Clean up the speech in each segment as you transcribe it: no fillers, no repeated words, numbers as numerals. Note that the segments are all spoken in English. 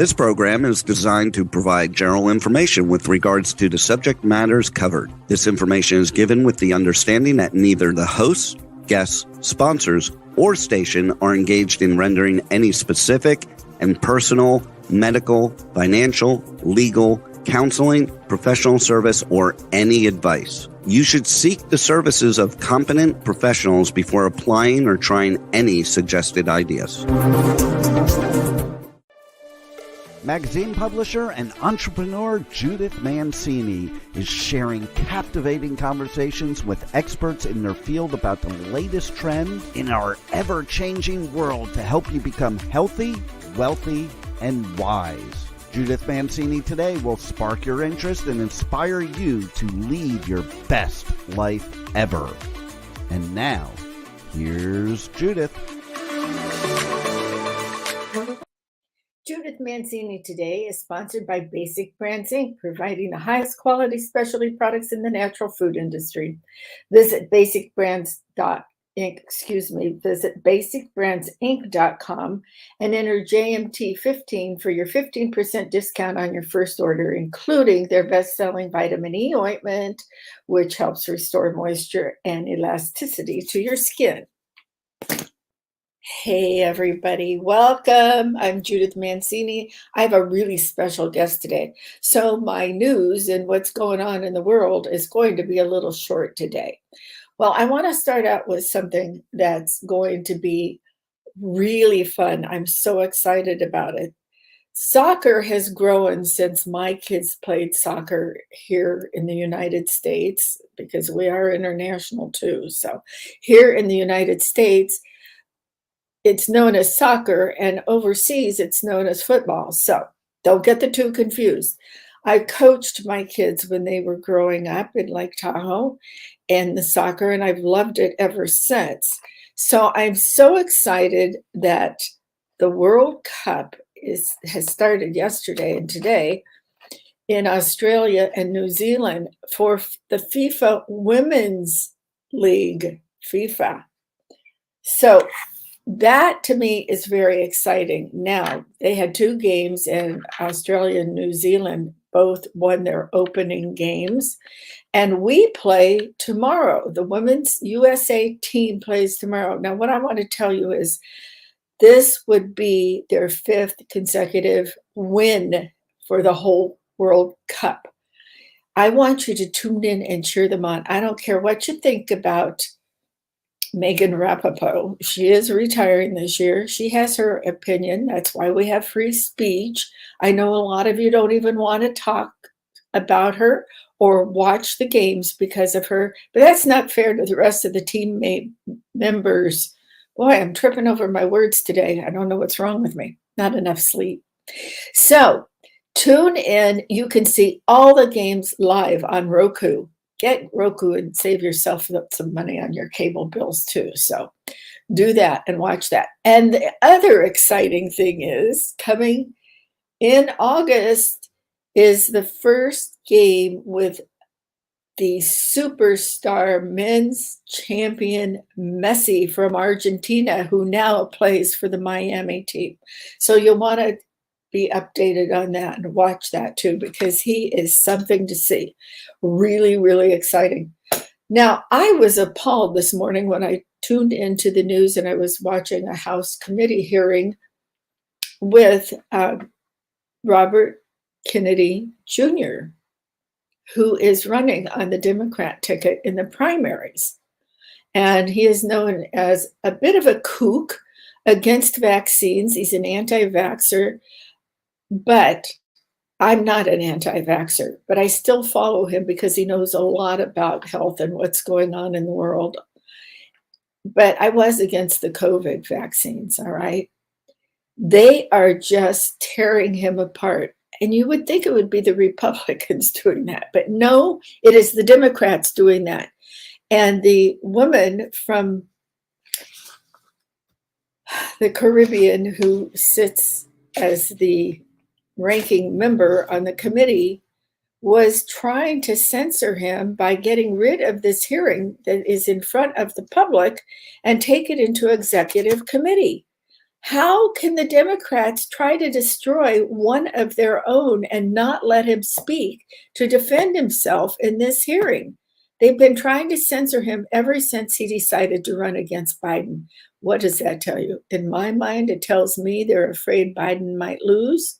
This program is designed to provide general information with regards to the subject matters covered. This information is given with the understanding that neither the hosts, guests, sponsors, or station are engaged in rendering any specific and personal, medical, financial, legal, counseling, professional service, or any advice. You should seek the services of competent professionals before applying or trying any suggested ideas. Magazine publisher and entrepreneur Judith Mancini is sharing captivating conversations with experts in their field about the latest trends in our ever-changing world to help you become healthy, wealthy, and wise. Judith Mancini Today will spark your interest and inspire you to lead your best life ever. And now, here's Judith. Judith Mancini Today is sponsored by Basic Brands Inc., providing the highest quality specialty products in the natural food industry. Visit visit basicbrandsinc.com and enter JMT15 for your 15% discount on your first order, including their best-selling vitamin E ointment, which helps restore moisture and elasticity to your skin. Hey, everybody. Welcome. I'm Judith Mancini. I have a really special guest today. So my news and what's going on in the world is going to be a little short today. Well, I want to start out with something that's going to be really fun. I'm so excited about it. Soccer has grown since my kids played soccer here in the United States, because we are international too. So here in the United States, it's known as soccer, and overseas it's known as football. So don't get the two confused. I coached my kids when they were growing up in Lake Tahoe and the soccer, and I've loved it ever since. So I'm so excited that the World Cup has started yesterday and today in Australia and New Zealand for the FIFA Women's League, FIFA. So that to me is very exciting. Now, they had two games, and Australia and New Zealand both won their opening games. And we play tomorrow. The women's USA team plays tomorrow. Now, what I want to tell you is this would be their fifth consecutive win for the whole World Cup. I want you to tune in and cheer them on. I don't care what you think about Megan Rapaport. She is retiring this year. She has her opinion. That's why we have free speech. I know a lot of you don't even want to talk about her or watch the games because of her, but that's not fair to the rest of the teammate members. Boy, I'm tripping over my words today. I don't know what's wrong with me. Not enough sleep. So tune in. You can see all the games live on Roku. Get Roku and save yourself some money on your cable bills too. So do that and watch that. And the other exciting thing is coming in August is the first game with the superstar men's champion Messi from Argentina, who now plays for the Miami team. So you'll want to be updated on that and watch that too, because he is something to see. Really, really exciting. Now, I was appalled this morning when I tuned into the news and I was watching a House committee hearing with Robert Kennedy Jr., who is running on the Democrat ticket in the primaries. And he is known as a bit of a kook against vaccines. He's an anti-vaxxer. But I'm not an anti-vaxxer, but I still follow him because he knows a lot about health and what's going on in the world. But I was against the COVID vaccines, all right? They are just tearing him apart. And you would think it would be the Republicans doing that, but no, it is the Democrats doing that. And the woman from the Caribbean who sits as the ranking member on the committee was trying to censor him by getting rid of this hearing that is in front of the public and take it into executive committee. How can the Democrats try to destroy one of their own and not let him speak to defend himself in this hearing? They've been trying to censor him ever since he decided to run against Biden. What does that tell you? In my mind, it tells me they're afraid Biden might lose.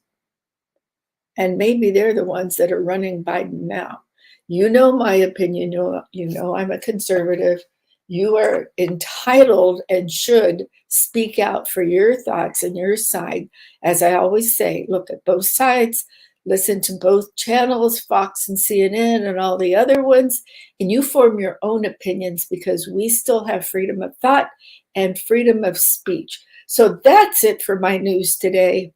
And maybe they're the ones that are running Biden now. You know my opinion. You know I'm a conservative. You are entitled and should speak out for your thoughts and your side. As I always say, look at both sides, listen to both channels, Fox and CNN and all the other ones, and you form your own opinions because we still have freedom of thought and freedom of speech. So that's it for my news today.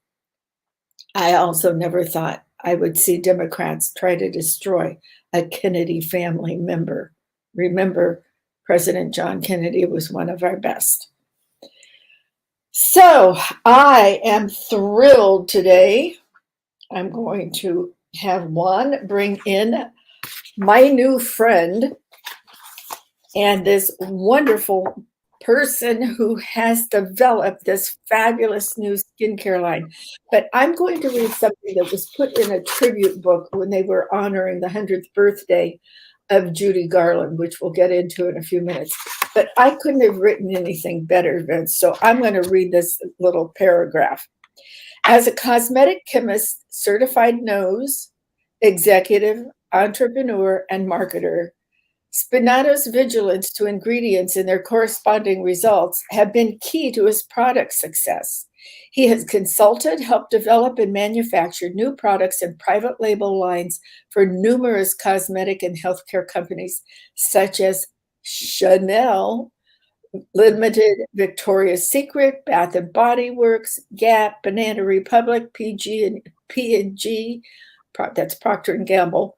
I also never thought I would see Democrats try to destroy a Kennedy family member. Remember, President John Kennedy was one of our best. So I am thrilled today. I'm going to have Juan bring in my new friend and this wonderful person who has developed this fabulous new skincare line. But I'm going to read something that was put in a tribute book when they were honoring the 100th birthday of Judy Garland, which we'll get into in a few minutes. But I couldn't have written anything better, Vince. So I'm going to read this little paragraph. As a cosmetic chemist, certified nose, executive, entrepreneur, and marketer, Spinato's vigilance to ingredients and their corresponding results have been key to his product success. He has consulted, helped develop, and manufactured new products and private label lines for numerous cosmetic and healthcare companies, such as Chanel, Limited, Victoria's Secret, Bath and Body Works, Gap, Banana Republic, P&G, that's Procter and Gamble,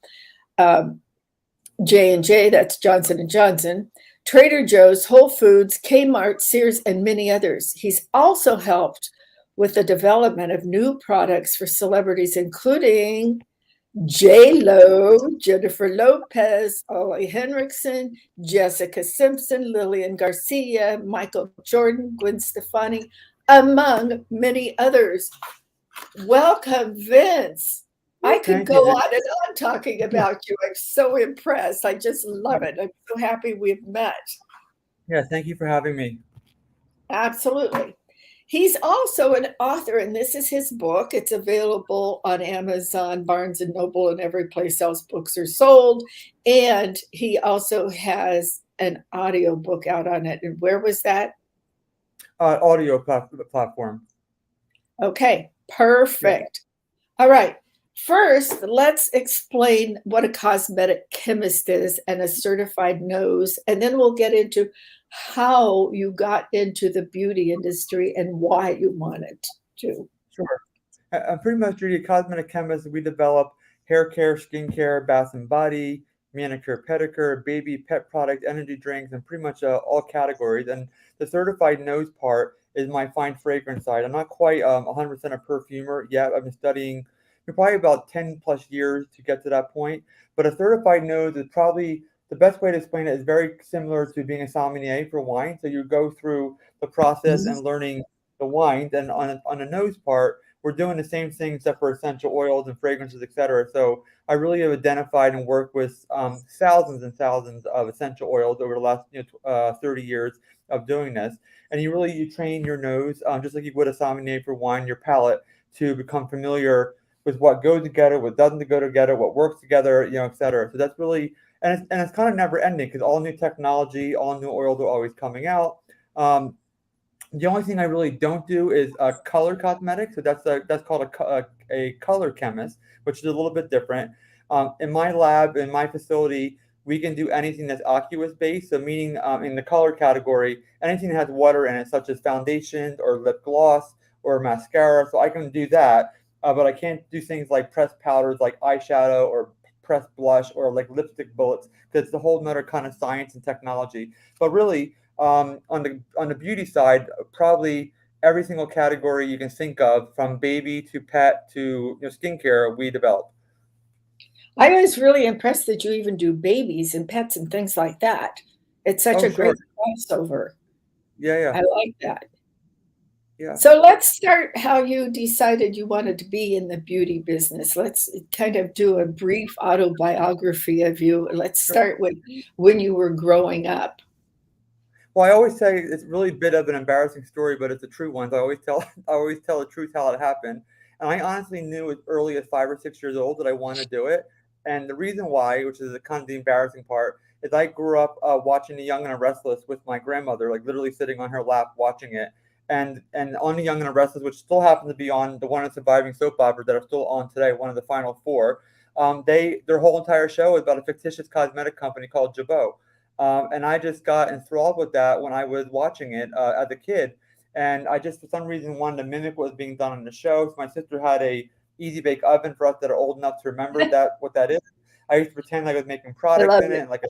J&J, that's Johnson & Johnson, Trader Joe's, Whole Foods, Kmart, Sears, and many others. He's also helped with the development of new products for celebrities, including J-Lo, Jennifer Lopez, Ollie Henriksen, Jessica Simpson, Lillian Garcia, Michael Jordan, Gwen Stefani, among many others. Welcome, Vince. I could go on and on talking about you. I'm so impressed. I just love it. I'm so happy we've met. Yeah, thank you for having me. Absolutely. He's also an author, and this is his book. It's available on Amazon, Barnes and Noble, and every place else books are sold. And he also has an audio book out on it. And where was that? Audio platform. Okay, perfect. Yeah. All right. First, let's explain what a cosmetic chemist is and a certified nose, and then we'll get into how you got into the beauty industry and why you wanted to. Sure. Pretty much, Judy, a cosmetic chemist, we develop hair care, skincare, bath and body, manicure, pedicure, baby, pet product, energy drinks, and pretty much all categories. And the certified nose part is my fine fragrance side. I'm not quite 100% a perfumer yet. I've been studying probably about 10 plus years to get to that point. But a certified nose is probably the best way to explain it is very similar to being a sommelier for wine. So you go through the process and learning the wines. And on a nose part, we're doing the same thing except for essential oils and fragrances, etc. So I really have identified and worked with thousands and thousands of essential oils over the last 30 years of doing this. And you train your nose, just like you would a sommelier for wine, your palate, to become familiar with what goes together, what doesn't go together, what works together, et cetera. So that's really, and it's kind of never ending because all new technology, all new oils are always coming out. The only thing I really don't do is color cosmetics. So that's called a color chemist, which is a little bit different. In my lab, in my facility, we can do anything that's aqueous based. So meaning in the color category, anything that has water in it, such as foundations or lip gloss or mascara. So I can do that. But I can't do things like pressed powders like eyeshadow or pressed blush or like lipstick bullets because it's a whole nother kind of science and technology. But really, on the beauty side, probably every single category you can think of, from baby to pet to skincare, we develop. I was really impressed that you even do babies and pets and things like that. It's such a great crossover. Yeah. I like that. Yeah. So let's start how you decided you wanted to be in the beauty business. Let's kind of do a brief autobiography of you. Let's Sure. start with when you were growing up. Well, I always say it's really a bit of an embarrassing story, but it's a true one. So I always tell I always tell the truth how it happened. And I honestly knew as early as 5 or 6 years old that I wanted to do it. And the reason why, which is the kind of the embarrassing part, is I grew up watching The Young and the Restless with my grandmother, like literally sitting on her lap watching it. And on The Young and the Restless, which still happens to be on the one of the surviving soap operas that are still on today, one of the final four, their whole entire show is about a fictitious cosmetic company called Jabot. And I just got enthralled with that when I was watching it as a kid. And I just, for some reason, wanted to mimic what was being done on the show. So my sister had a easy bake oven for us that are old enough to remember that what that is. I used to pretend like I was making I products love in it it. and like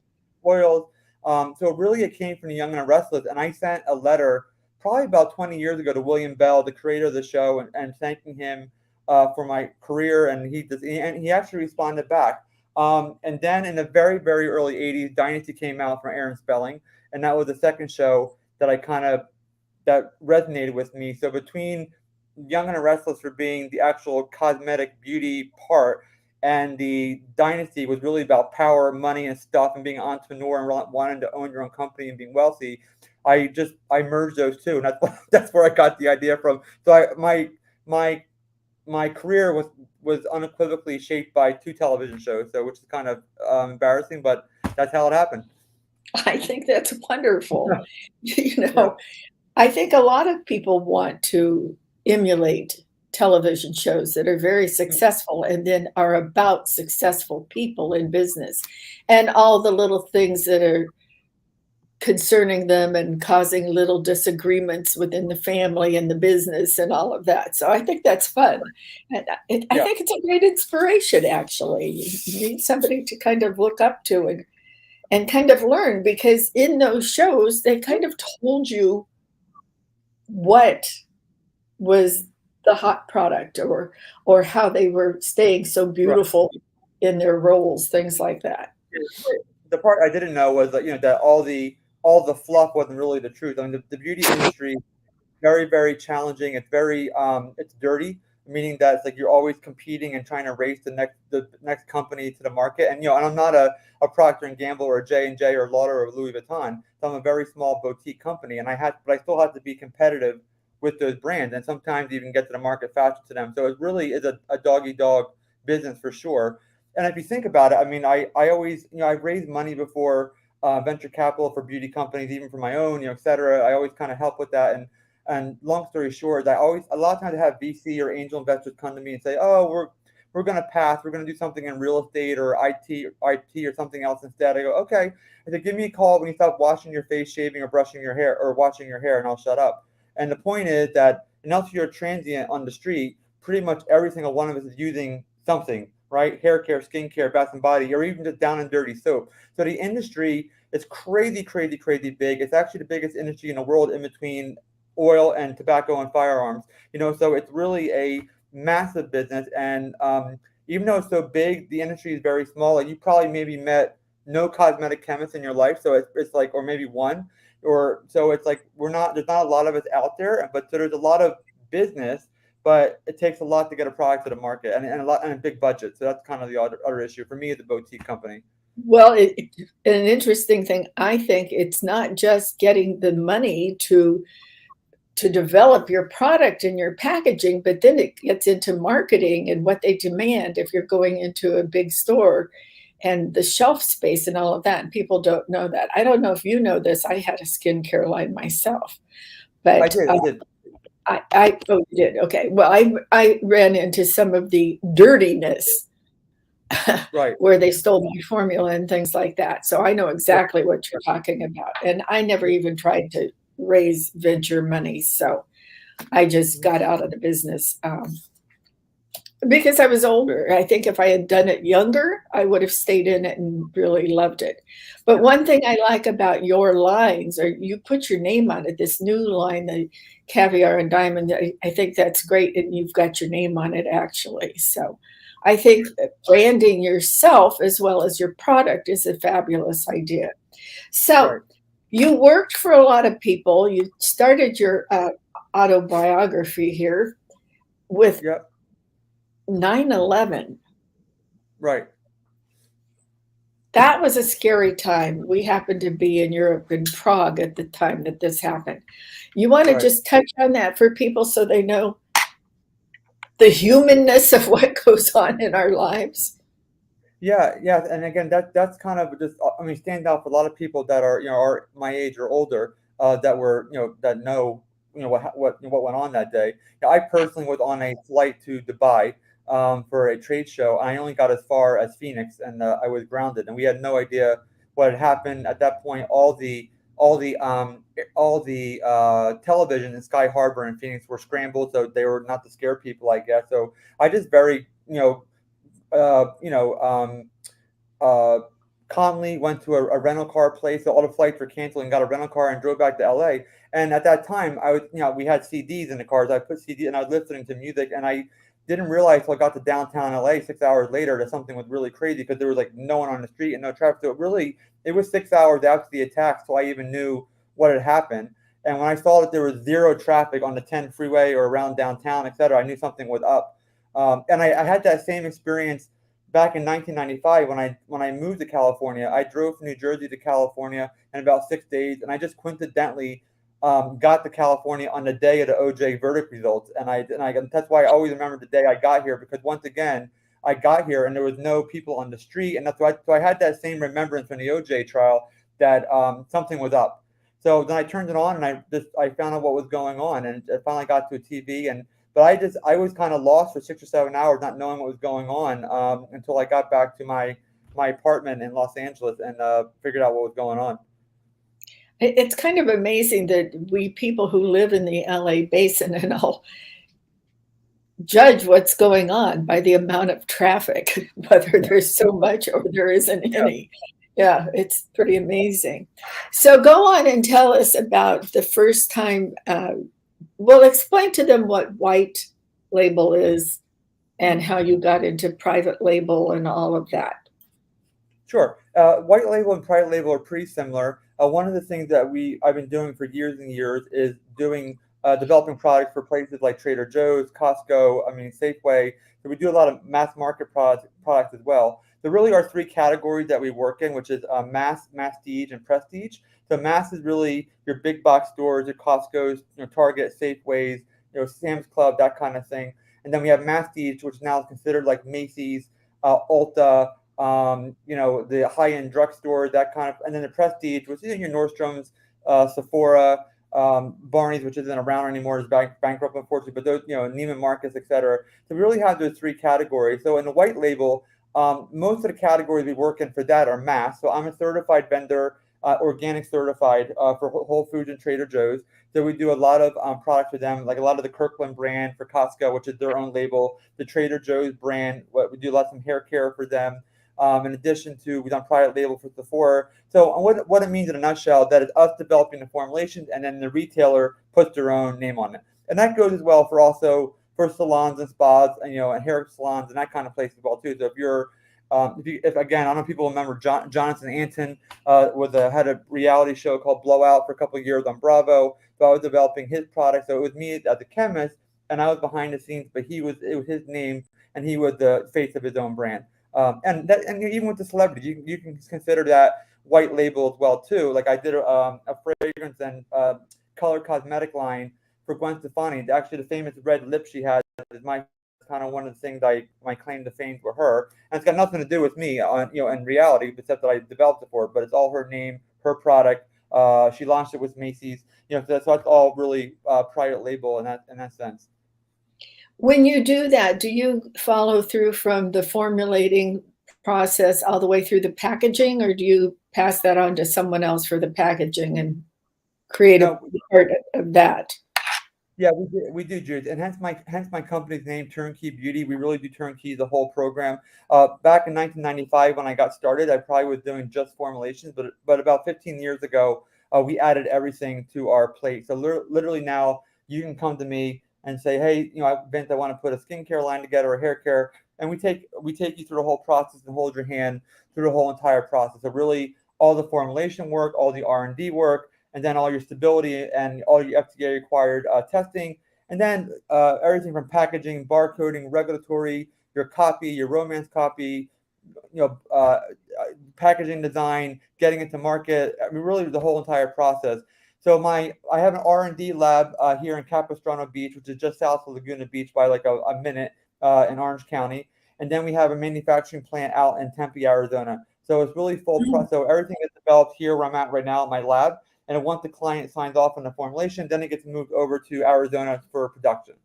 oils. So really, it came from The Young and the Restless. And I sent a letter probably about 20 years ago to William Bell, the creator of the show, and thanking him for my career. And he actually responded back. And then in the very, very early 80s, Dynasty came out from Aaron Spelling. And that was the second show that that resonated with me. So between Young and the Restless for being the actual cosmetic beauty part, and the Dynasty was really about power, money, and stuff, and being an entrepreneur and wanting to own your own company and being wealthy. I merged those two, and that's where I got the idea from. So my my career was unequivocally shaped by two television shows, so which is kind of embarrassing, but that's how it happened. I think that's wonderful. You Yeah. know, I think a lot of people want to emulate television shows that are very successful and then are about successful people in business and all the little things that are concerning them and causing little disagreements within the family and the business and all of that. So I think that's fun. And I Yeah. think it's a great inspiration, actually. You need somebody to kind of look up to and kind of learn because in those shows, they kind of told you what was the hot product or how they were staying so Right. beautiful in their roles, things like that. The part I didn't know was that that all the fluff wasn't really the truth. I mean, the beauty industry very, very challenging. It's very it's dirty, meaning that it's like you're always competing and trying to race the next company to the market. And I'm not a Procter and Gamble or a J&J or Lauder or Louis Vuitton. So I'm a very small boutique company, but I still have to be competitive with those brands, and sometimes even get to the market faster to them. So it really is a dog eat dog business for sure. And if you think about it, I mean, I always I've raised money before, venture capital for beauty companies, even for my own, et cetera. I always kind of help with that. And long story short, a lot of times I have VC or angel investors come to me and say, "Oh, we're going to pass. We're going to do something in real estate or IT or something else instead." I go, "Okay." I said, "Give me a call when you stop washing your face, shaving, or brushing your hair, or washing your hair, and I'll shut up." And the point is that unless you're a transient on the street, pretty much every single one of us is using something, right? Hair care, skincare, bath and body, or even just down and dirty soap. So the industry is crazy, crazy, crazy big. It's actually the biggest industry in the world, in between oil and tobacco and firearms. So it's really a massive business. And even though it's so big, the industry is very small. Like, you probably maybe met no cosmetic chemists in your life, so it's like, or maybe one, or so it's like there's not a lot of us out there, but so there's a lot of business, but it takes a lot to get a product to the market, and a big budget. So that's kind of the other issue for me as a boutique company. Well, an interesting thing, I think it's not just getting the money to develop your product and your packaging, but then it gets into marketing and what they demand if you're going into a big store and the shelf space and all of that. And people don't know that. I don't know if you know this. I had a skincare line myself, I but did, I did. oh, you did. Okay. Well, I ran into some of the dirtiness Right. where they stole my formula and things like that. So I know exactly what you're talking about. And I never even tried to raise venture money. So I just got out of the business because I was older. I think if I had done it younger, I would have stayed in it and really loved it. But one thing I like about your lines, or you put your name on it, this new line, the caviar and diamond, I think that's great. And you've got your name on it, actually. So I think that branding yourself as well as your product is a fabulous idea. So Right. you worked for a lot of people. You started your autobiography here with Yep. 9/11. Right. That was a scary time. We happened to be in Europe, in Prague, at the time that this happened. You want to Right. just touch on that for people so they know the humanness of what goes on in our lives? Yeah, yeah, and again, that's kind of just, I mean, stand out for a lot of people that are, are my age or older, that were, that know, what went on that day. I personally was on a flight to Dubai, for a trade show. I only got as far as Phoenix, and I was grounded, and we had no idea what had happened at that point. All the television in Sky Harbor in Phoenix were scrambled, so they were not to scare people, I guess. So I just very, uh, you know, um, uh, calmly went to a rental car place. So all the flights were canceled and got a rental car and drove back to LA. And at that time, I was, we had CDs in the cars. I put CD and I was listening to music, and I didn't realize till I got to downtown LA 6 hours later that something was really crazy because there was like no one on the street and no traffic. So it was 6 hours after the attack, so I even knew what had happened. And when I saw that there was zero traffic on the 10 freeway or around downtown, et cetera, I knew something was up. And I had that same experience back in 1995 when I moved to California. I drove from New Jersey to California in about 6 days, and I just coincidentally got to California on the day of the OJ verdict results. And that's why I always remember the day I got here, because once again I got here and there was no people on the street, and that's why so I had that same remembrance from the OJ trial that something was up. So then I turned it on and I found out what was going on, and I finally got to a TV. And but I was kind of lost for 6 or 7 hours, not knowing what was going on, until I got back to my apartment in Los Angeles and figured out what was going on. It's kind of amazing that we people who live in the LA basin and all judge what's going on by the amount of traffic, whether there's so much or there isn't Yeah. any. Yeah, it's pretty amazing. So go on and tell us about the first time. Well, explain to them what white label is and how you got into private label and all of that. Sure. White label and private label are pretty similar. One of the things that I've been doing for years and years is developing products for places like Trader Joe's, Costco, I mean Safeway. So we do a lot of mass market products as well. There really are three categories that we work in, which is mass, masstige, and prestige. So mass is really your big box stores, your Costco's, Target, Safeways, Sam's Club, that kind of thing. And then we have masstige, which now is considered like Macy's, Ulta, the high-end drugstore, that kind of, and then the prestige, which is your Nordstrom's, Sephora, Barney's, which isn't around anymore, is bankrupt, unfortunately, but those, Neiman Marcus, et cetera. So we really have those three categories. So in the white label, most of the categories we work in for that are mass. So I'm a certified vendor, organic certified, for Whole Foods and Trader Joe's. So we do a lot of products for them, like a lot of the Kirkland brand for Costco, which is their own label, the Trader Joe's brand. We do lots of hair care for them. In addition to, we've done private label for Sephora. So what it means in a nutshell, that is us developing the formulations, and then the retailer puts their own name on it. And that goes as well for salons and spas, and and hair salons and that kind of place as well too. So if again, I don't know if people remember Jonathan Anton had a reality show called Blowout for a couple of years on Bravo. So I was developing his product. So it was me as a chemist, and I was behind the scenes, but it was his name, and he was the face of his own brand. And even with the celebrities, you can consider that white label as well too. Like I did a fragrance and color cosmetic line for Gwen Stefani. Actually, the famous red lip she had is my kind of one of the things my claim to fame for her, and it's got nothing to do with me in reality, except that I developed it for her. But it's all her name, her product. She launched it with Macy's. So that's all really private label in that sense. When you do that, do you follow through from the formulating process all the way through the packaging, or do you pass that on to someone else for the packaging and create a part of that? Yeah, we do, Judith, and hence my company's name, Turnkey Beauty. We really do turnkey the whole program. Back in 1995, when I got started, I probably was doing just formulations, but about 15 years ago, we added everything to our plate. So literally now, you can come to me and say, hey, Vince, I want to put a skincare line together, or hair care, and we take you through the whole process and hold your hand through the whole entire process. So really, all the formulation work, all the R&D work, and then all your stability and all your FDA required testing, and then everything from packaging, barcoding, regulatory, your copy, your romance copy, you know, packaging design, getting it to market. I mean, really the whole entire process. So I have an R&D lab here in Capistrano Beach, which is just south of Laguna Beach by like a minute in Orange County. And then we have a manufacturing plant out in Tempe, Arizona. So it's really full process. So everything is developed here where I'm at right now in my lab. And once the client signs off on the formulation, then it gets moved over to Arizona for production.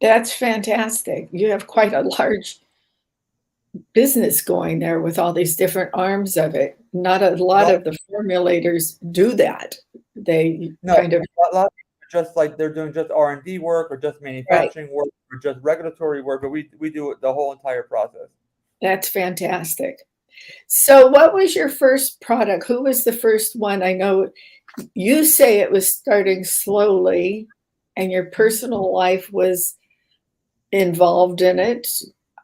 That's fantastic. You have quite a large business going there with all these different arms of it. Not a lot of the formulators do that. They kind of a lot of just like they're doing just R&D work or just manufacturing work or just regulatory work, but we do the whole entire process. That's fantastic. So what was your first product? Who was the first one? I know you say it was starting slowly and your personal life was involved in it.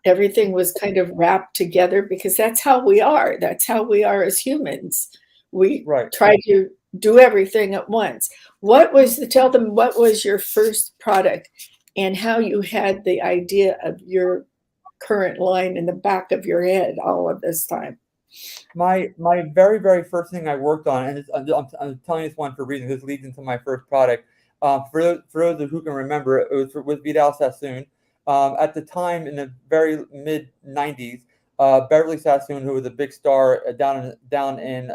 Everything was kind of wrapped together because that's how we are. That's how we are as humans. We try to do everything at once. Tell them what was your first product and how you had the idea of your current line in the back of your head all of this time. My very, very first thing I worked on, and I'm telling you this one for a reason, this leads into my first product. For those who can remember, it was with Vidal Sassoon. At the time, in the very mid 90s, Beverly Sassoon, who was a big star down in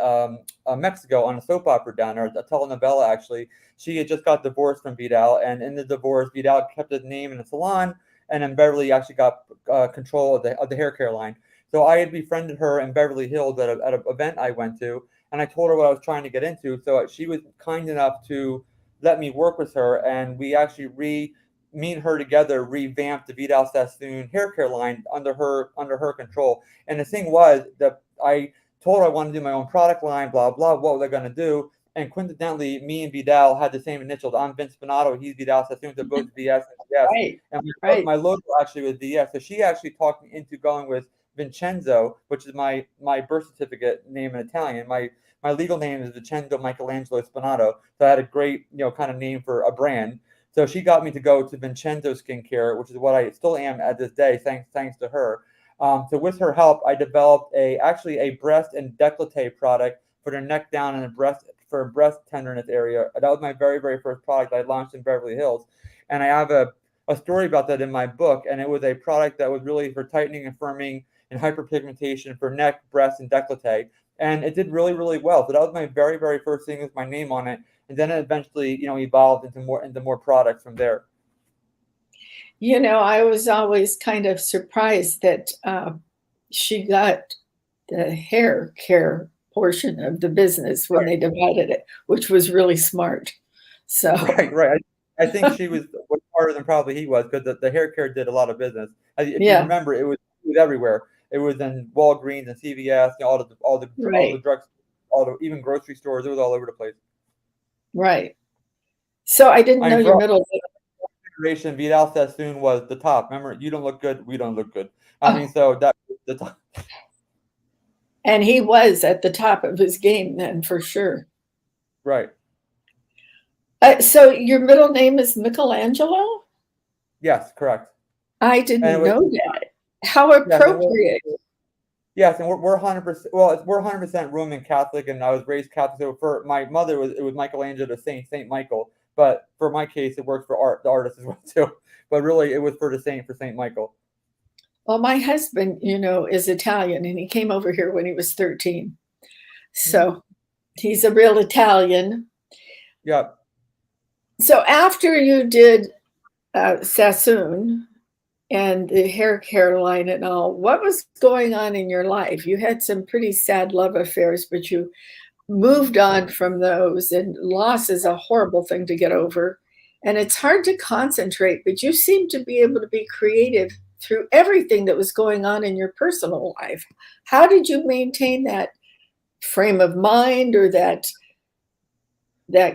Mexico on a soap opera down there, a telenovela actually, she had just got divorced from Vidal, and in the divorce, Vidal kept his name in the salon, and then Beverly actually got control of the hair care line. So I had befriended her in Beverly Hills at an event I went to, and I told her what I was trying to get into. So she was kind enough to let me work with her, and we actually me and her together revamped the Vidal Sassoon hair care line under her control. And the thing was that I told her I wanted to do my own product line, blah blah. What were they going to do? And coincidentally, me and Vidal had the same initials. I'm Vince Spinnato. He's Vidal Sassoon. They're both VS and VS. Right. And my logo actually was VS. So she actually talked me into going with Vincenzo, which is my birth certificate name in Italian. My legal name is Vincenzo Michelangelo Spinato. So I had a great, kind of name for a brand. So she got me to go to Vincenzo Skincare, which is what I still am at this day, thanks to her. So with her help, I developed a breast and décolleté product for the neck down and the breast tenderness area. That was my very, very first product I launched in Beverly Hills. And I have a story about that in my book. And it was a product that was really for tightening and firming and hyperpigmentation for neck, breast, and décolleté. And it did really, really well. So that was my very, very first thing with my name on it. And then it eventually, evolved into more products from there. I was always kind of surprised that she got the hair care portion of the business when they divided it, which was really smart. So right. I think she was smarter than probably he was, because the hair care did a lot of business. If you remember, it was everywhere. It was in Walgreens and CVS, all the drugs, even grocery stores. It was all over the place. Right. So I didn't know your middle name. Vidal Sassoon was the top. Remember, you don't look good, we don't look good. So that was the top. And he was at the top of his game then, for sure. Right. So your middle name is Michelangelo? Yes, correct. I didn't know that. How appropriate. Yes, and we're 100%. Well, we're 100% Roman Catholic, and I was raised Catholic. So for my mother, it was Michelangelo, the Saint Michael. But for my case, it works for the artist as well too. But really, it was for Saint Michael. Well, my husband, is Italian, and he came over here when he was 13. So he's a real Italian. Yeah. So after you did Sassoon and the hair care line and all, what was going on in your life? You had some pretty sad love affairs, but you moved on from those, and loss is a horrible thing to get over. And it's hard to concentrate, but you seem to be able to be creative through everything that was going on in your personal life. How did you maintain that frame of mind or that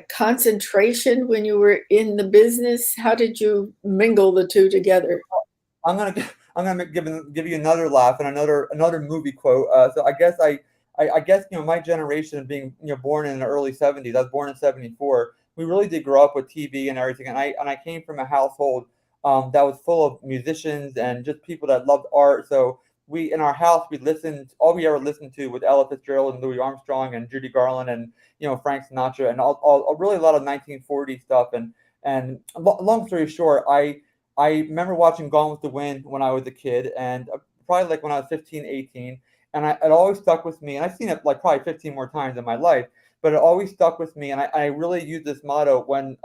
concentration when you were in the business? How did you mingle the two together? I'm gonna give you another laugh and another movie quote. So I guess I I guess, my generation being, born in the early 70s, I was born in 74. We really did grow up with TV and everything. And I came from a household that was full of musicians and just people that loved art. So in our house, all we ever listened to was Ella Fitzgerald and Louis Armstrong and Judy Garland and, Frank Sinatra and all really a lot of 1940s stuff. And long story short, I remember watching Gone with the Wind when I was a kid, and probably like when I was 15, 18. And it always stuck with me. And I've seen it like probably 15 more times in my life, but it always stuck with me. And I really use this motto when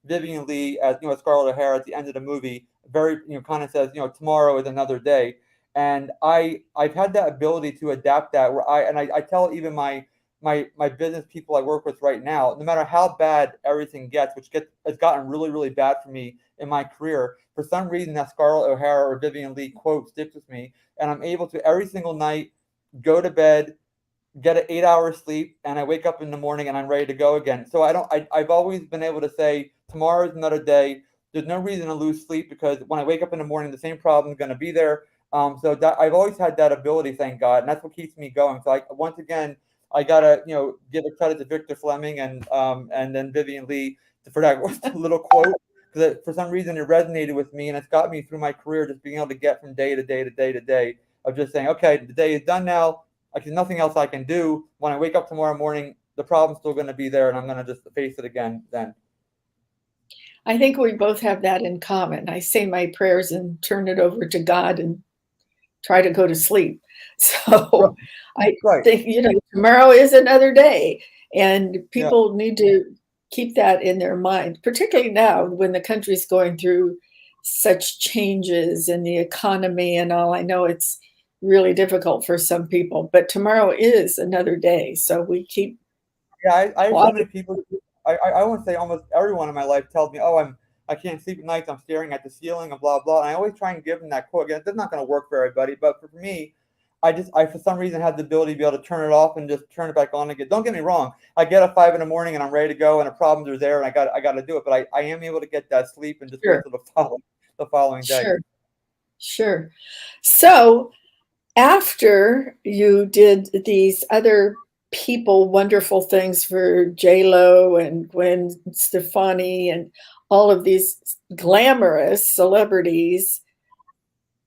Vivian Leigh, as Scarlett O'Hara at the end of the movie, very kind of says, tomorrow is another day. And I've had that ability to adapt that. Where I tell even my business people I work with right now, no matter how bad everything gets, which has gotten really, really bad for me in my career, for some reason that Scarlett O'Hara or Vivian Leigh quote sticks with me, and I'm able to every single night go to bed, get an 8 hour sleep, and I wake up in the morning and I'm ready to go again. So I've always been able to say tomorrow is another day. There's no reason to lose sleep, because when I wake up in the morning, the same problem is going to be there. So that I've always had that ability, thank God, and that's what keeps me going. So once again, I gotta give a credit to Victor Fleming and then Vivian Leigh for that little quote, because for some reason it resonated with me, and it's got me through my career, just being able to get from day to day to day to day of just saying, okay, the day is done now. There's nothing else I can do. When I wake up tomorrow morning, the problem's still going to be there, and I'm going to just face it again then. I think we both have that in common. I say my prayers and turn it over to God and try to go to sleep. So I think, tomorrow is another day, and people need to keep that in their mind, particularly now when the country's going through such changes in the economy and all. I know it's really difficult for some people, but tomorrow is another day. So we keep. Yeah, I have so many people. I want to say almost everyone in my life tells me, oh, I can't sleep at night. I'm staring at the ceiling and blah, blah. And I always try and give them that quote. Again, it's not going to work for everybody, but for me, I for some reason have the ability to be able to turn it off and just turn it back on again. Don't get me wrong. I get up 5 in the morning and I'm ready to go, and the problems are there, and I got to do it. But I am able to get that sleep and just wait till the following day. Sure. So after you did these other people wonderful things for J-Lo and Gwen Stefani and all of these glamorous celebrities,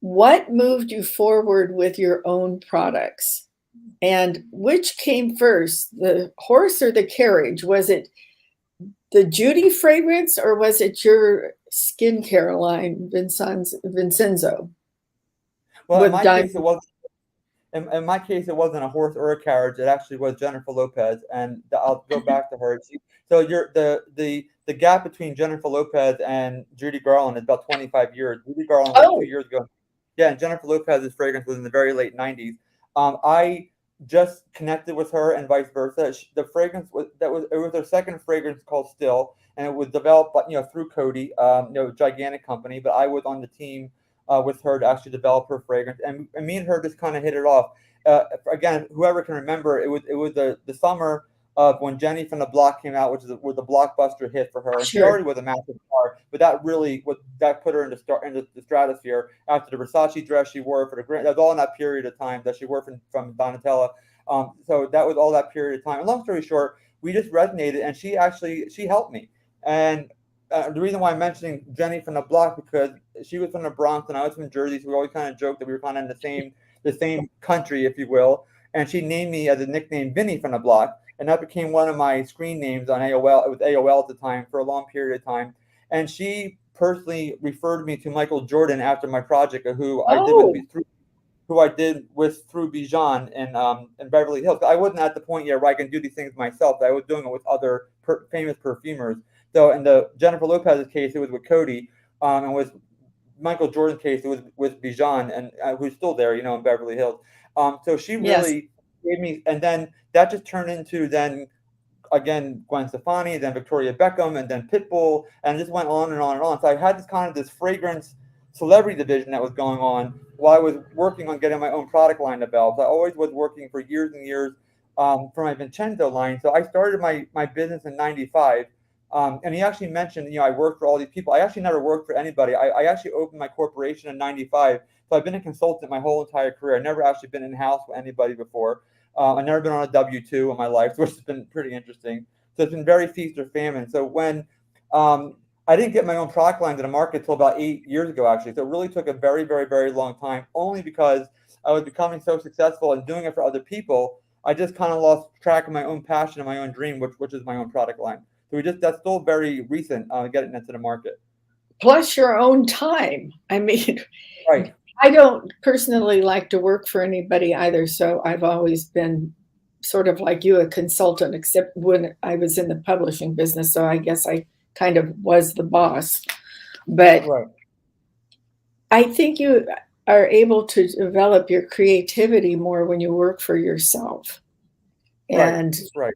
what moved you forward with your own products? And which came first, the horse or the carriage? Was it the Judy fragrance, or was it your skincare line, Vincenzo? Well, in my case, it wasn't a horse or a carriage. It actually was Jennifer Lopez, and I'll go back to her. So the gap between Jennifer Lopez and Judy Garland is about 25 years. Judy Garland was 2 years ago. Yeah, and Jennifer Lopez's fragrance was in the very late 90s. I just connected with her and vice versa. The fragrance was her second fragrance called Still, and it was developed through Coty, gigantic company. But I was on the team with her to actually develop her fragrance, and me and her just kind of hit it off. Again, whoever can remember, it was the summer of when Jenny from the Block came out, which was a blockbuster hit for her. And she already was a massive star, but that put her into the stratosphere after the Versace dress she wore for the Grand. That was all in that period of time that she wore from Donatella. So that was all that period of time. And long story short, we just resonated, and she helped me. And the reason why I'm mentioning Jenny from the Block, because she was from the Bronx and I was from Jersey, so we always kind of joked that we were kind of in the same country, if you will. And she named me as a nickname Vinny from the Block, and that became one of my screen names on AOL. It was AOL at the time for a long period of time. And she personally referred me to Michael Jordan after my project, who I did with through Bijan in Beverly Hills. I wasn't at the point yet where I can do these things myself. I was doing it with other famous perfumers. So in the Jennifer Lopez's case, it was with Coty, and with Michael Jordan's case, it was with Bijan, and who's still there, in Beverly Hills. So she really gave me, and then that just turned into again Gwen Stefani, then Victoria Beckham, and then Pitbull, and it just went on and on and on. So I had this fragrance celebrity division that was going on while I was working on getting my own product line developed. I always was working for years and years for my Vincenzo line. So I started my business in '95. And he actually mentioned, I worked for all these people. I actually never worked for anybody. I actually opened my corporation in '95. So I've been a consultant my whole entire career. I've never actually been in-house with anybody before. I've never been on a W-2 in my life, which has been pretty interesting. So it's been very feast or famine. So when I didn't get my own product line to the market until about 8 years ago, actually. So it really took a very, very, very long time, only because I was becoming so successful and doing it for other people. I just kind of lost track of my own passion and my own dream, which is my own product line. So that's still very recent, getting into the market. Plus your own time. I mean, Right. I don't personally like to work for anybody either. So I've always been sort of like you, a consultant, except when I was in the publishing business. So I guess I kind of was the boss. But Right. I think you are able to develop your creativity more when you work for yourself. And Right.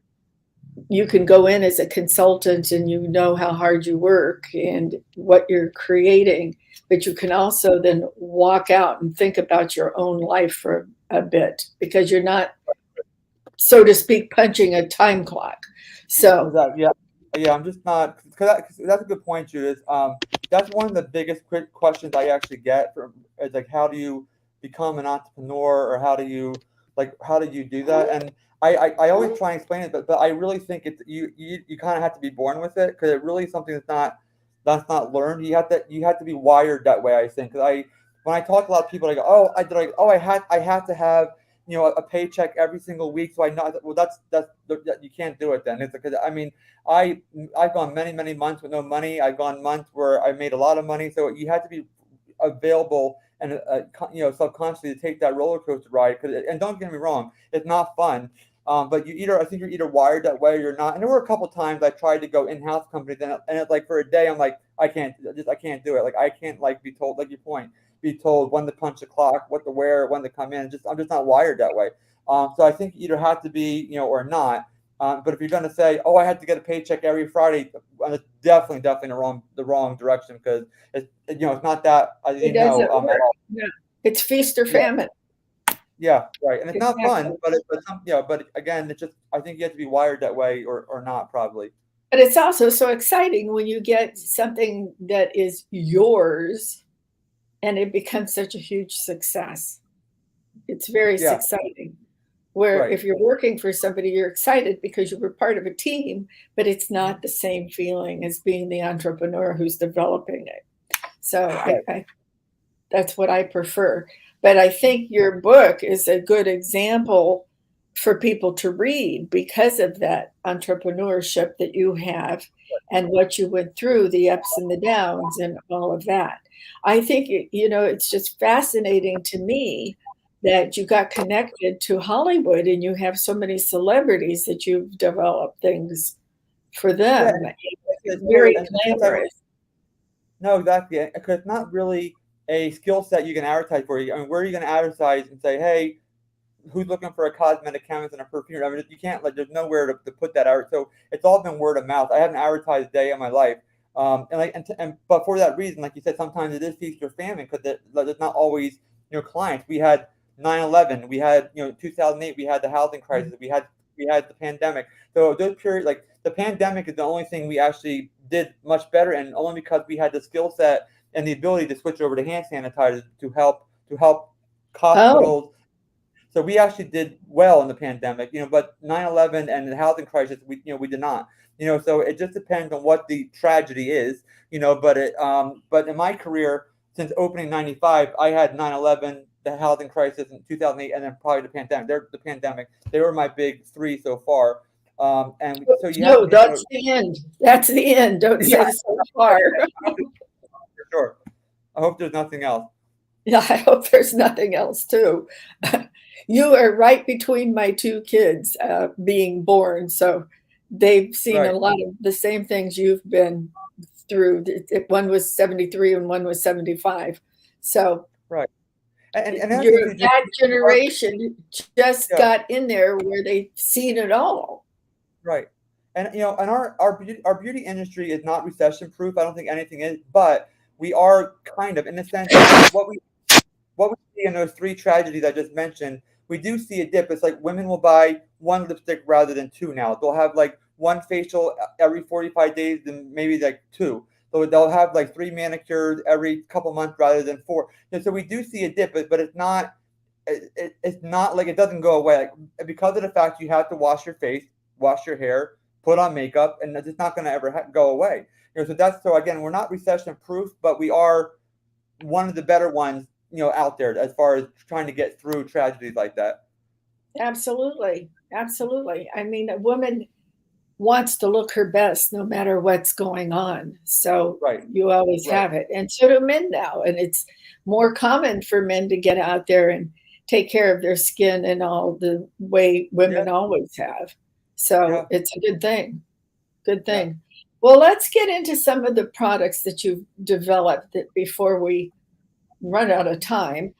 you can go in as a consultant and you know how hard you work and what you're creating, but you can also then walk out and think about your own life for a bit because you're not, so to speak, punching a time clock. So yeah, I'm just not, because that's a good point, Judith. That's one of the biggest questions I actually get is like, how do you become an entrepreneur, or how do you do that? And I always try and explain it, but I really think you kind of have to be born with it, because it really is something that's not learned. You have to be wired that way, I think. Because when I talk to a lot of people, I go, I have to have a paycheck every single week, so I know. Well, that's you can't do it then. It's because I mean, I've gone many months with no money. I've gone months where I made a lot of money. So you have to be available and subconsciously to take that roller coaster ride. And don't get me wrong, it's not fun. But I think you're either wired that way or you're not. And there were a couple times I tried to go in-house companies, and it's like for a day I'm like, I can't do it. Like I can't be told, like your point, be told when to punch the clock, what to wear, when to come in. I'm just not wired that way. So I think you either have to be, or not. But if you're going to say, oh, I had to get a paycheck every Friday, it's definitely the wrong direction, because it's not that. it doesn't work. No. It's feast or famine. Yeah, right. And it's not fun, but again, it's just, I think you have to be wired that way or not, probably. But it's also so exciting when you get something that is yours and it becomes such a huge success. It's very exciting. Where if you're working for somebody, you're excited because you were part of a team, but it's not the same feeling as being the entrepreneur who's developing it. So that's what I prefer. But I think your book is a good example for people to read because of that entrepreneurship that you have and what you went through, the ups and the downs and all of that. I think, it's just fascinating to me that you got connected to Hollywood and you have so many celebrities that you've developed things for them. It's very glamorous. No, exactly. Because it's not really a skill set you can advertise for. I mean, where are you going to advertise and say, hey, who's looking for a cosmetic chemist and a perfumer? I mean, you can't, there's nowhere to put that out. So it's all been word of mouth. I haven't advertised a day in my life. But for that reason, like you said, sometimes it is feast or famine, because there's not always, clients. We had 9/11, we had 2008, we had the housing crisis, we had the pandemic. So those periods, like the pandemic, is the only thing we actually did much better, and only because we had the skill set and the ability to switch over to hand sanitizer to help hospitals. So we actually did well in the pandemic, but 9/11 and the housing crisis, we did not. So it just depends on what the tragedy is, but in my career, since opening 95, I had 9/11, the housing crisis in 2008, and then probably the pandemic. They were my big three so far. And so that's the end. That's the end. Don't say so far. For sure. I hope there's nothing else. Yeah, I hope there's nothing else too. You are right between my two kids being born, so they've seen a lot of the same things you've been through. One was 73 and one was 75. So and that generation just got in there where they've seen it all. Right. And and our beauty industry is not recession proof. I don't think anything is, but we are kind of, in the sense that what we see in those three tragedies I just mentioned, we do see a dip. It's like women will buy one lipstick rather than two now. They'll have like one facial every 45 days, then maybe like two. So they'll have like 3 manicures every couple months rather than 4. So we do see a dip, but it's not it's not like it doesn't go away. Like, because of the fact you have to wash your face, wash your hair, put on makeup, and it's not going to ever go away. So again, we're not recession proof, but we are one of the better ones, out there as far as trying to get through tragedies like that. Absolutely. Absolutely. I mean, a woman wants to look her best no matter what's going on. So Right. you always Right. have it. And so do men now. And it's more common for men to get out there and take care of their skin in all the way women always have. So it's a good thing. Good thing. Well, let's get into some of the products that you've developed before we run out of time.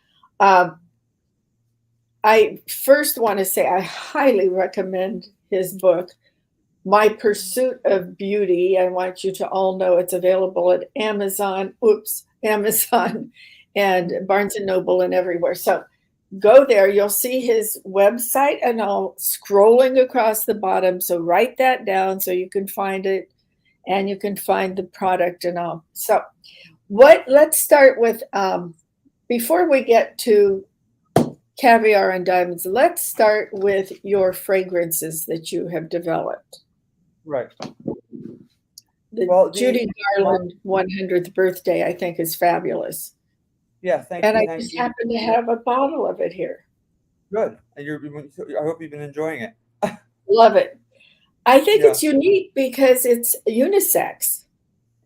I first want to say I highly recommend his book, My Pursuit of Beauty. I want you to all know it's available at Amazon and Barnes and Noble and everywhere. So go there. You'll see his website and all scrolling across the bottom. So write that down so you can find it and you can find the product and all. So let's start with, before we get to caviar and diamonds, let's start with your fragrances that you have developed. Right. The Judy Garland 100th birthday, I think, is fabulous. Yeah, thank you. And I just happen to have a bottle of it here. Good. And I hope you've been enjoying it. Love it. I think it's unique because it's unisex.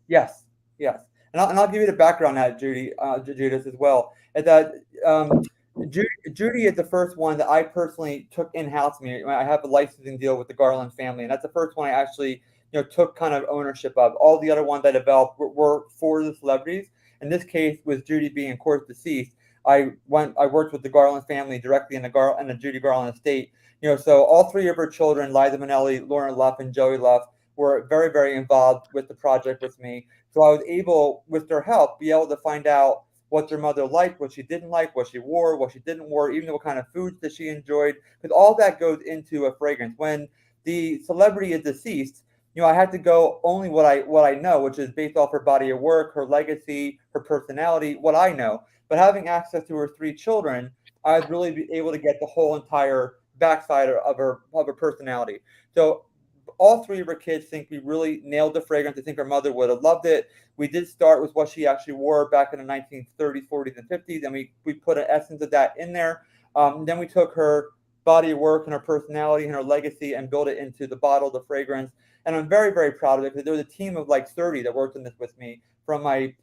Yes. And I'll give you the background on that, Judith, as well. And that Judy is the first one that I personally took in-house. I have a licensing deal with the Garland family, and that's the first one I actually took kind of ownership of. All the other ones I developed were for the celebrities. In this case, with Judy being, of course, deceased, I worked with the Garland family directly in the Judy Garland estate. So all three of her children, Liza Minnelli, Lauren Luff, and Joey Luff, were very, very involved with the project with me. So I was able, with their help, be able to find out what their mother liked, what she didn't like, what she wore, what she didn't wear, even what kind of foods that she enjoyed, because all that goes into a fragrance. When the celebrity is deceased, I had to go only what I know, which is based off her body of work, her legacy, her personality, what I know. But having access to her three children, I was really able to get the whole entire backside of her personality. So all three of her kids think we really nailed the fragrance. I think her mother would have loved it. We did start with what she actually wore back in the 1930s, 40s, and 50s, and we put an essence of that in there. Then we took her body of work and her personality and her legacy and built it into the bottle, the fragrance. And I'm very, very proud of it because there was a team of like 30 that worked on this with me, from my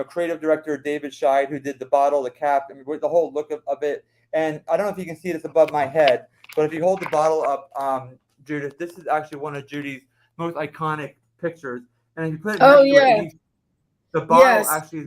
creative director, David Scheid, who did the bottle, the cap, and the whole look of it. And I don't know if you can see this above my head, but if you hold the bottle up, Judith, this is actually one of Judy's most iconic pictures. And if you put it next to it, the bottle actually,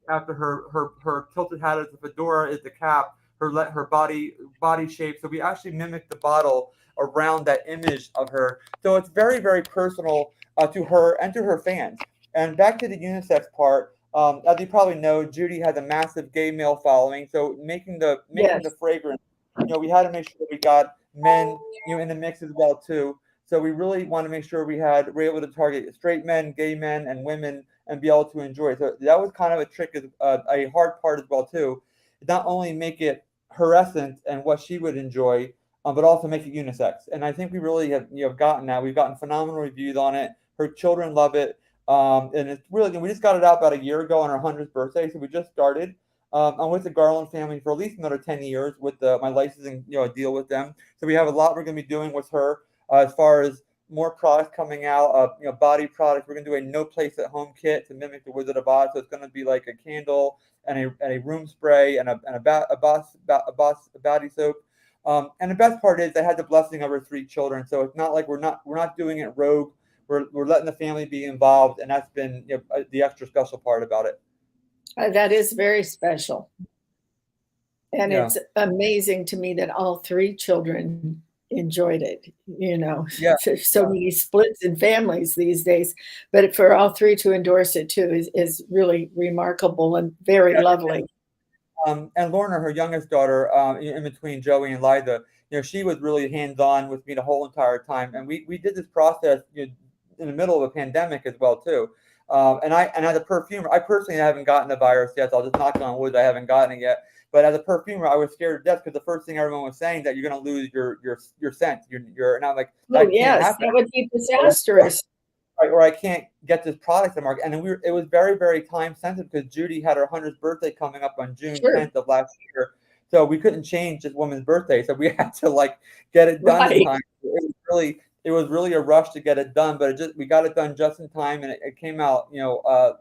after her tilted hat is the fedora, is the cap, her body shape. So we actually mimicked the bottle around that image of her. So it's very, very personal to her and to her fans. And back to the unisex part, as you probably know, Judy has a massive gay male following. So making the fragrance, we had to make sure we got men, in the mix as well too. So we really want to make sure we're able to target straight men, gay men, and women, and be able to enjoy it. So that was kind of a trick, a hard part as well too. Not only make it her essence and what she would enjoy, but also make it unisex. And I think we really have gotten that. We've gotten phenomenal reviews on it. Her children love it. And it's really, we just got it out about a year ago on her 100th birthday. So we just started. I'm with the Garland family for at least another 10 years with my licensing deal with them. So we have a lot we're going to be doing with her as far as more products coming out, body products. We're going to do a no place at home kit to mimic the Wizard of Oz. So it's going to be like a candle and a room spray and a body soap. And the best part is I had the blessing of her three children. So it's not like we're not doing it rogue. We're letting the family be involved, and that's been the extra special part about it. That is very special. And it's amazing to me that all three children enjoyed it. There's so many splits in families these days, but for all three to endorse it too is really remarkable and very lovely. And Lorna, her youngest daughter, in between Joey and Liza, she was really hands-on with me the whole entire time. And we did this process in the middle of a pandemic as well too. And as a perfumer, I personally haven't gotten the virus yet. So I'll just knock on wood, I haven't gotten it yet. But as a perfumer, I was scared to death because the first thing everyone was saying that you're going to lose your scent. And I'm like, Oh, that can't yes, happen. that would be disastrous. Or I can't get this product to market. And then it was very, very time sensitive because Judy had her 100th birthday coming up on June Sure. 10th of last year. So we couldn't change this woman's birthday. So we had to like get it done in Right. time. It was really a rush to get it done, but we got it done just in time, and it came out,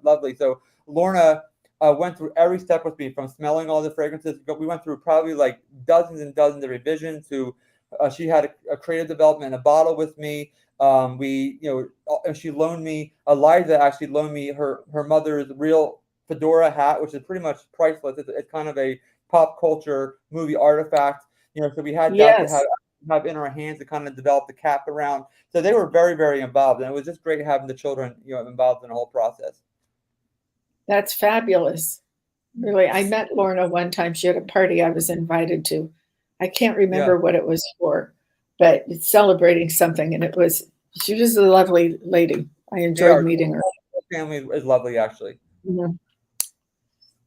lovely. So Lorna went through every step with me, from smelling all the fragrances. We went through probably like dozens and dozens of revisions. She had a creative development in a bottle with me. She loaned me. Eliza actually loaned me her mother's real fedora hat, which is pretty much priceless. It's kind of a pop culture movie artifact. So we had that to have in our hands to kind of develop the cap around. So they were very, very involved, and it was just great having the children, involved in the whole process. That's fabulous. Really, I met Lorna one time. She had a party I was invited to. I can't remember what it was for, but it's celebrating something, and she was a lovely lady. I enjoyed meeting her. Her family is lovely, actually. Mm-hmm.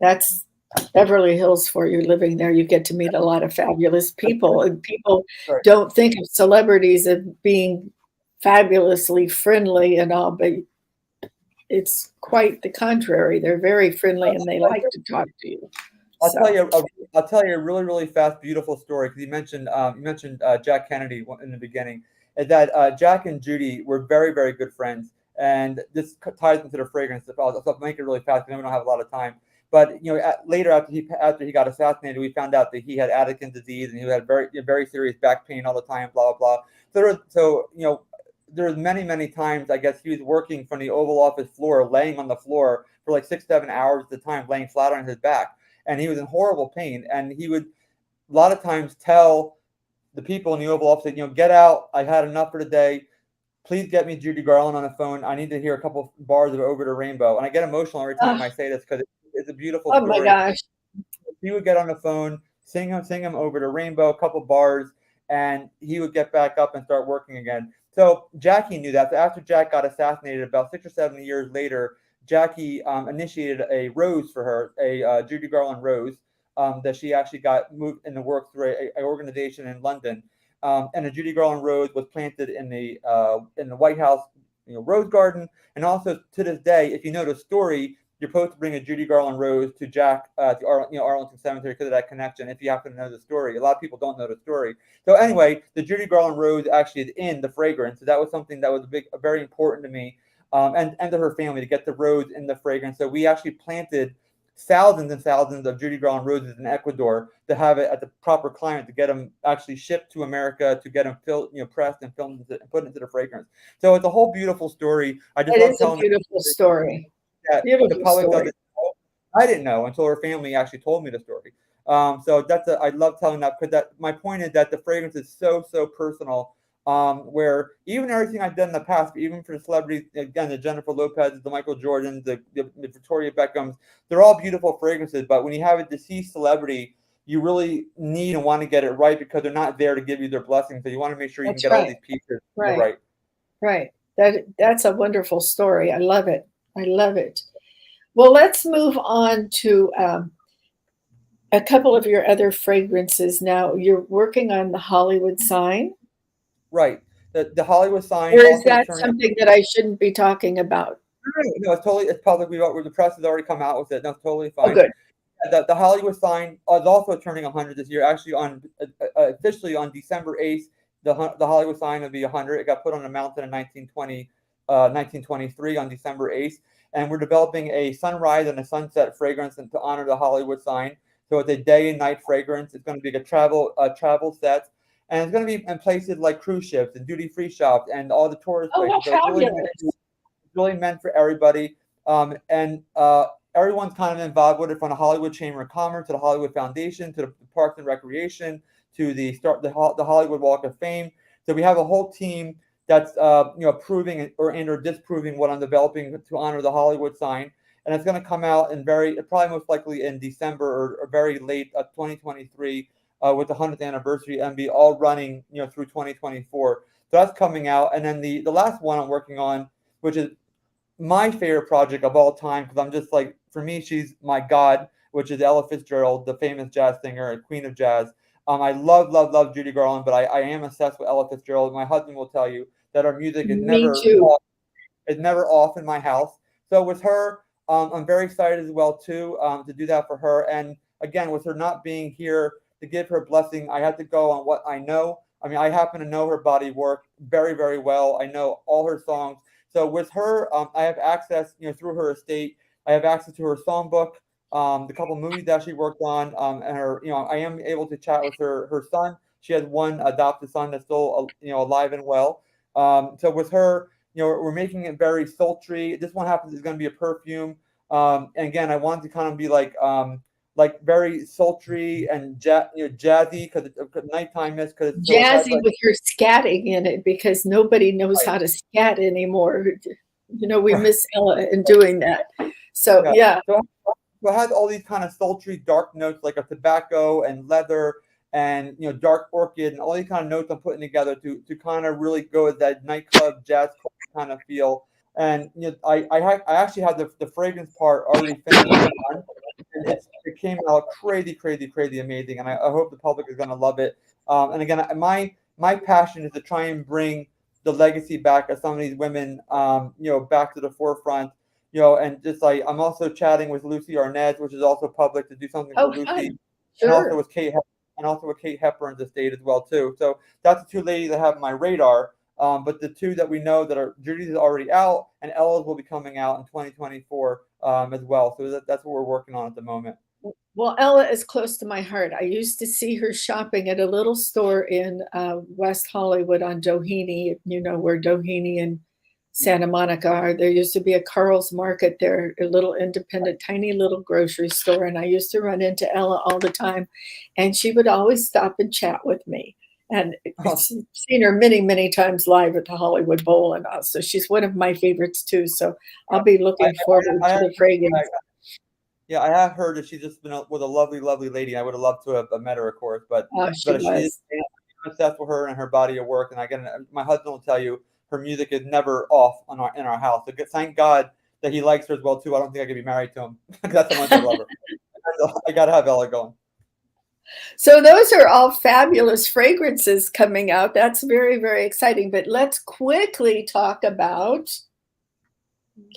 That's Beverly Hills for you. Living there, you get to meet a lot of fabulous people, and people don't think of celebrities as being fabulously friendly and all, but it's quite the contrary. They're very friendly and they like to talk to you. I'll tell you a really, really fast, beautiful story, because you mentioned Jack Kennedy in the beginning. Is that Jack and Judy were very, very good friends, and this ties into the fragrance. I'll make it really fast because we don't have a lot of time. But later after he got assassinated, we found out that he had Addison's disease and he had very, very serious back pain all the time. Blah blah blah. There was many, many times, I guess, he was working from the Oval Office floor, laying on the floor for like 6-7 hours at a time, laying flat on his back, and he was in horrible pain. And he would a lot of times tell the people in the Oval Office, get out. I had enough for today. Please get me Judy Garland on the phone. I need to hear a couple bars of Over the Rainbow. And I get emotional every time I say this because it's a beautiful story. Oh my gosh. He would get on the phone, sing him Over the Rainbow, a couple bars, and he would get back up and start working again. So Jackie knew that. So after Jack got assassinated, about 6 or 7 years later, Jackie initiated a rose for her, a Judy Garland rose, that she actually got moved in the work through an organization in London. And a Judy Garland rose was planted in the White House, rose garden. And also to this day, if you know the story, you're supposed to bring a Judy Garland rose to Jack to Arlington Cemetery because of that connection. If you happen to know the story, a lot of people don't know the story. So anyway, the Judy Garland rose actually is in the fragrance. So that was something that was very important to me, and to her family, to get the rose in the fragrance. So we actually planted thousands and thousands of Judy Garland roses in Ecuador to have it at the proper climate to get them actually shipped to America, to get them pressed and filmed and put into the fragrance. So it's a whole beautiful story. It is a beautiful story. The public doesn't know. I didn't know until her family actually told me the story. So I love telling that, because my point is that the fragrance is so personal. Where even everything I've done in the past, even for the celebrities, again, the Jennifer Lopez, the Michael Jordans, the Victoria Beckhams, they're all beautiful fragrances. But when you have a deceased celebrity, you really need and want to get it right, because they're not there to give you their blessings. So you want to make sure you can get all these pieces right. Right. That's a wonderful story. I love it. Well, let's move on to a couple of your other fragrances now. You're working on the Hollywood sign. Right. The Hollywood sign. Or is that something that I shouldn't be talking about? No, it's public. The press has already come out with it. That's totally fine. Oh, good. The Hollywood sign is also turning 100 this year. Actually, officially on December 8th, the Hollywood sign will be 100. It got put on the mountain in 1923 on December 8th. And we're developing a sunrise and a sunset fragrance to honor the Hollywood sign. So it's a day and night fragrance. It's going to be a travel set. And it's going to be in places like cruise ships and duty-free shops and all the tourist places. So it's really meant for everybody. Everyone's kind of involved with it, from the Hollywood Chamber of Commerce to the Hollywood Foundation to the Parks and Recreation to the Hollywood Walk of Fame. So we have a whole team that's approving or disproving what I'm developing to honor the Hollywood sign. And it's going to come out probably most likely in December or very late 2023 with the 100th anniversary, and be all running through 2024. So that's coming out. And then the last one I'm working on, which is my favorite project of all time, because I'm just like, for me, she's my god, which is Ella Fitzgerald, the famous jazz singer and queen of jazz. I love Judy Garland, but I am obsessed with Ella Fitzgerald. My husband will tell you that her music is Me too. never off in my house. So with her, I'm very excited as well too, to do that for her. And again, with her not being here to give her blessing, I had to go on what I know. I mean, I happen to know her body of work very, very well. I know all her songs. So with her, I have access, through her estate. I have access to her songbook, the couple movies that she worked on, and her, I am able to chat with her son. She has one adopted son that's still, alive and well. So with her, we're making it very sultry. This one happens is going to be a perfume. And again, I wanted to kind of be like very sultry and jazzy because it's nighttime mist. So it has Jazzy with your scatting in it, because nobody knows right, how to scat anymore. We right, miss Ella in doing that. So yeah. yeah, So it has all these kind of sultry, dark notes like a tobacco and leather and dark orchid and all these kind of notes I'm putting together to kind of really go with that nightclub jazz kind of feel. And I actually had the fragrance part already finished and done, and it came out crazy amazing. And I hope the public is going to love it. And again, my passion is to try and bring the legacy back of some of these women, back to the forefront. And just like I'm also chatting with Lucy Arnaz, which is also public, to do something for oh Lucy, fun, and also sure. with Kate Hepburn's estate as well too. So that's the two ladies I have on my radar. But the two that we know that are Judy's is already out, and Ella's will be coming out in 2024 as well. So that's what we're working on at the moment. Well, Ella is close to my heart. I used to see her shopping at a little store in West Hollywood on Doheny, where Doheny and Santa Monica are. There used to be a Carl's Market there, a little independent, tiny little grocery store. And I used to run into Ella all the time. And she would always stop and chat with me. And I've Oh, seen her many, many times live at the Hollywood Bowl and all. So she's one of my favorites too. So I'll be I, looking forward I, to I, the I, fragrance. yeah, I have heard that she's just been with a lovely lady. I would have loved to have met her, of course, but Oh, she but she is was. obsessed with her and her body of work. And again, my husband will tell you her music is never off in our house. So thank God that he likes her as well too. I don't think I could be married to him. That's how much I love her. I gotta have Ella going. So those are all fabulous fragrances coming out. That's very, very exciting. But let's quickly talk about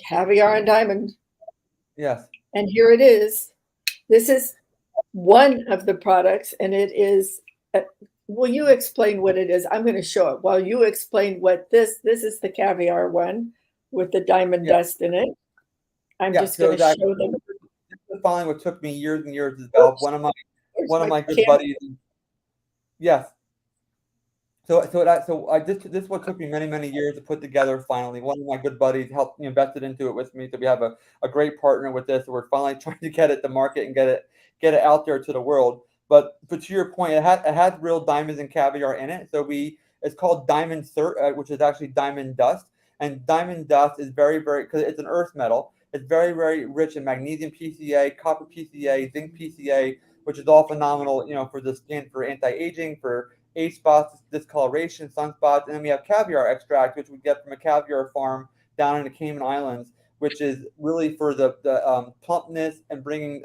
caviar and diamond. Yes. And here it is. This is one of the products, and it is. Will you explain what it is? I'm going to show it while you explain what this is. The caviar one with the diamond Yeah. dust in it. I'm Yeah. just going So to that show them. this is finally what took me years and years to develop. Oops, there's One of my my good camera. buddies. Yes. So this is what took me many years to put together. Finally, one of my good buddies helped invested into it with me. So we have a great partner with this. So we're finally trying to get it to market and get it out there to the world. But to your point, it has real diamonds and caviar in it. So it's called diamond cert, which is actually diamond dust. And diamond dust is very because it's an earth metal. It's very rich in magnesium PCA, copper PCA, zinc PCA, which is all phenomenal. For the skin, for anti-aging, for age spots, discoloration, sunspots, and then we have caviar extract, which we get from a caviar farm down in the Cayman Islands, which is really for the plumpness and bringing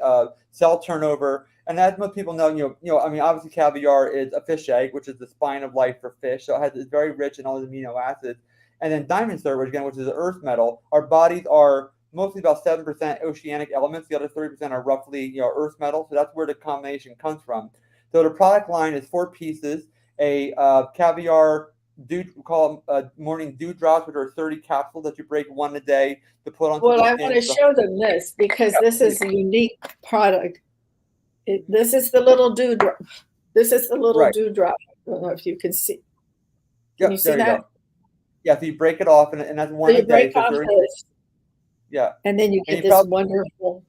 cell turnover. And as most people know, I mean, obviously caviar is a fish egg, which is the spine of life for fish, so it's very rich in all the amino acids. And then diamond silver, again, which is an earth metal. Our bodies are mostly about 7% oceanic elements. The other 30% are roughly, earth metal. So that's where the combination comes from. So the product line is 4 pieces: a caviar we call them morning dew drops, which are 30 capsules that you break one a day to put onto Well, the I want skin. to show them this because this is a unique product. This is the little dewdrop. This is the little Right. dewdrop. I don't know if you can see. Can you Yep. see There you that? go. Yeah. So you break it off, and that's So one a you break day. So it's off very, this, yeah. and then you And get you this probably wonderful.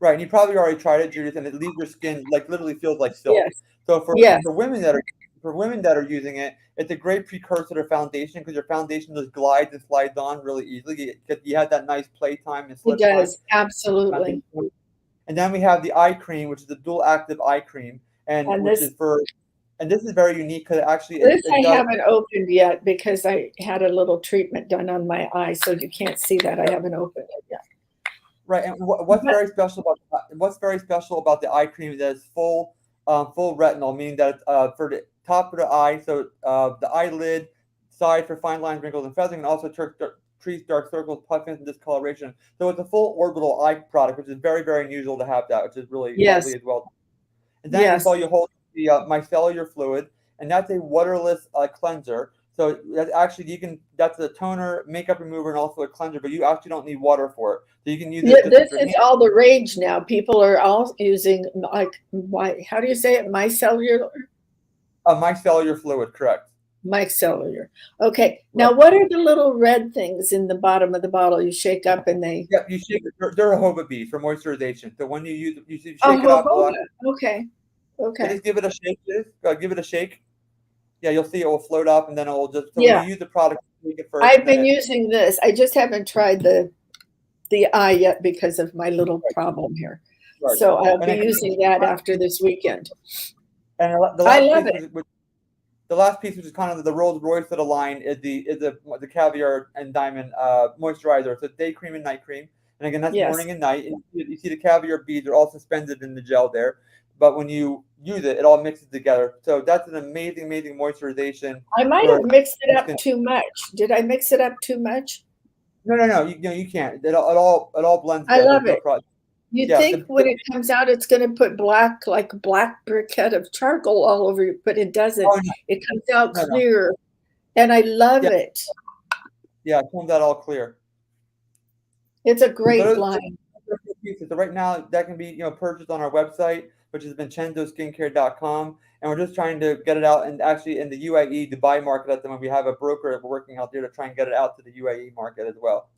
right, and you probably already tried it, Judith, and it leaves your skin like literally feels like silk. Yes, So yes, for women that are using it, it's a great precursor to foundation because your foundation just glides and slides on really easily. You have that nice playtime and it slip time. does. Absolutely. And then we have the eye cream, which is the dual active eye cream, and And which this, is for And this is very unique because actually This it I does. haven't opened yet because I had a little treatment done on my eye, so you can't see that. I haven't opened it yet. Right, and what's But very special about the eye cream is that it's full retinol, meaning that it's for the top of the eye, so the eyelid, side for fine lines, wrinkles, and feathering, and also treats dark circles, puffins, and discoloration. So it's a full orbital eye product, which is very, very unusual to have that, which is really lovely yes, as well. And then you yes. saw you hold the micellar fluid, and that's a waterless cleanser. So that's actually that's a toner, makeup remover, and also a cleanser. But you actually don't need water for it, so you can use Yeah, it just this with your is hand. all the rage now. People are all using how do you say it? Micellar? Micellar fluid, correct? Micellar. Okay. Right. Now, what are the little red things in the bottom of the bottle you shake up and they? Yeah, you shake it. They're jojoba beads for moisturization. So when you Oh, shake it up, jojoba. Okay. so Okay. just give it a shake. Give it a shake. Yeah, you'll see it will float up, and then it will just. So when Yeah, you use the product, shake it first, I've and then been using this. I just haven't tried the eye yet because of my little right, problem here. right. So I'll And be then using that after this weekend. and the I last love piece it. the last piece, which is kind of the Rolls Royce of the line, is the caviar and diamond moisturizer. It's a day cream and night cream, and again that's Yes. morning and night. And you see the caviar beads are all suspended in the gel there, but when you use it, it all mixes together. So that's an amazing, amazing moisturization I might for have mixed it up skin. too much. Did I mix it up too much? No. You can't. It all blends I together. There's love no it. problem. You'd Yeah, think when it comes out, it's going to put black, like a black briquette of charcoal all over you, but it doesn't. oh It comes out no. clear, and I love Yeah, it. yeah, it comes out all clear. It's a So great those line. are the pieces. So right now that can be purchased on our website, which is VincenzoSkincare.com, and we're just trying to get it out and actually in the UAE Dubai market at the moment. We have a broker that we're working out there to try and get it out to the UAE market as well.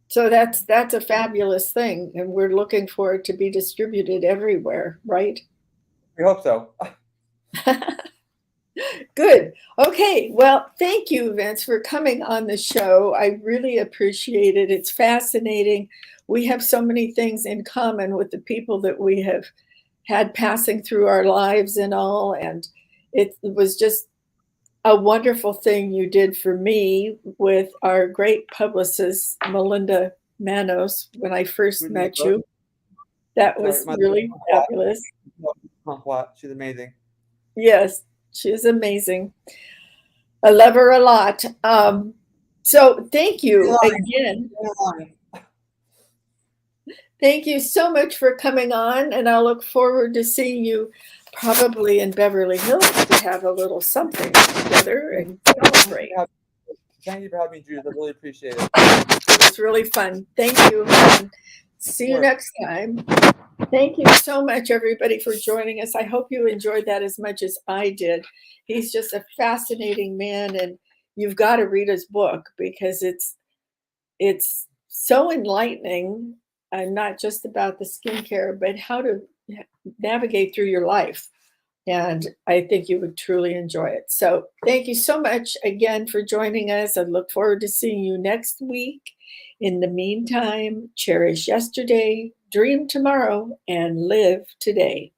So that's a fabulous thing, and we're looking for it to be distributed everywhere, right? We hope so. Good. Okay. Well, thank you, Vince, for coming on the show. I really appreciate it. It's fascinating. We have so many things in common with the people that we have had passing through our lives and all. And it was just a wonderful thing you did for me with our great publicist, Melinda Manos, when I first met you. That Sorry, was really fabulous. She's amazing. Yes, she is amazing. I love her a lot. So thank you again. Thank you so much for coming on, and I'll look forward to seeing you probably in Beverly Hills to have a little something together and celebrate. Thank you for having me, Judith. I really appreciate it. It was really fun. Thank you. And see you next time. Thank you so much, everybody, for joining us. I hope you enjoyed that as much as I did. He's just a fascinating man, and you've got to read his book because it's so enlightening, and not just about the skincare, but how to navigate through your life. And I think you would truly enjoy it. So thank you so much again for joining us. I look forward to seeing you next week. In the meantime, cherish yesterday, dream tomorrow, and live today.